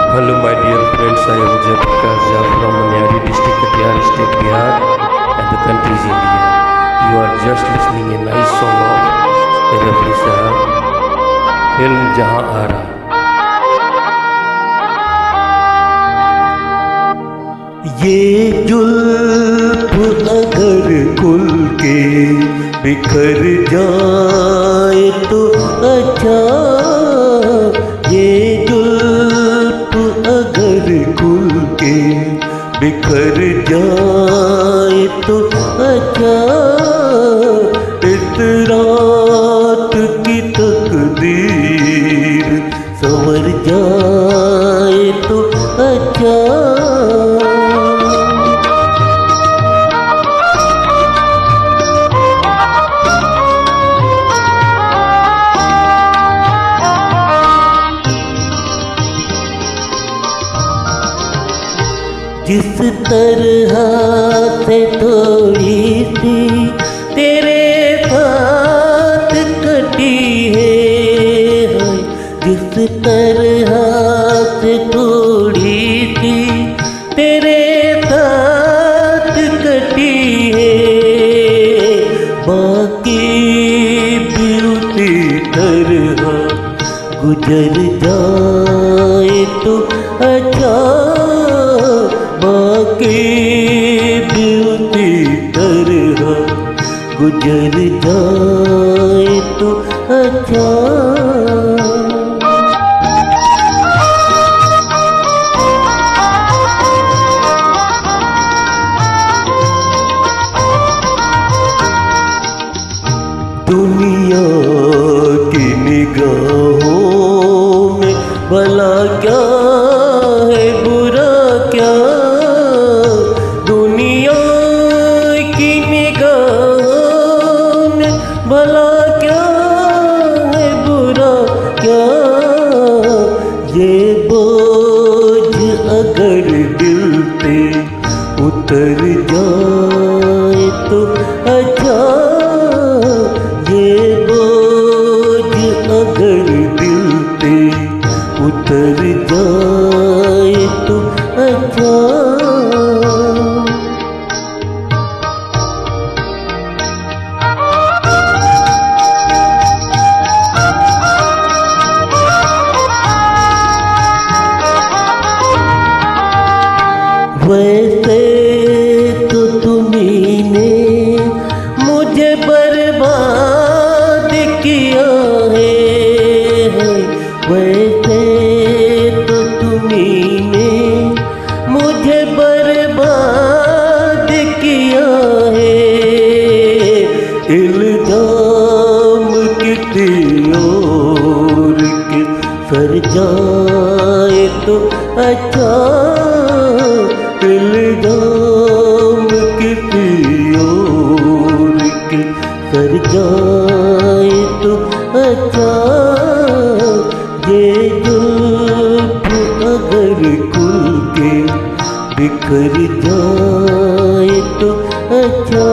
Hello my dear friends, I am Jayaprakash Jha from Manyari district, Katihar state, Bihar and the country is India. You are just listening a nice song of Rafi Sahab, film Jahan Aara. ये जुल्फ अगर खुल के बिखर जाए तो अच्छा, ये जुल्फ अगर खुल के बिखर जाए तो अच्छा, इस रात की तकदीर संवर जाए तो अच्छा। जिस तरह से थोड़ी सी तेरे साथ कटी है, जिस तरह से थोड़ी सी तेरे साथ कटी है, बाकी भी उसी तरह गुजर जाए तो अच्छा, बाकी भी उसी तरह गुजर जाए तो अच्छा। दुनिया की निगाहों में भला क्या है, बुरा क्या, दुनिया की निगाहों में भला क्या है, बुरा क्या, ये बोझ अगर दिल पे उतर जाए तो अच्छा, ये बोझ अगर दिल पे उतर जाए तो अच्छा। वैसे तो तुमने मुझे बर्बाद किया है, वैसे तो तुमने मुझे बर्बाद किया है, इल्जाम किसी और के सर जाए तो अच्छा, इल्जाम किसी और के सर जाए तो अच्छा, ये जुल्फ अगर खुल के बिखर जाए तो अच्छा।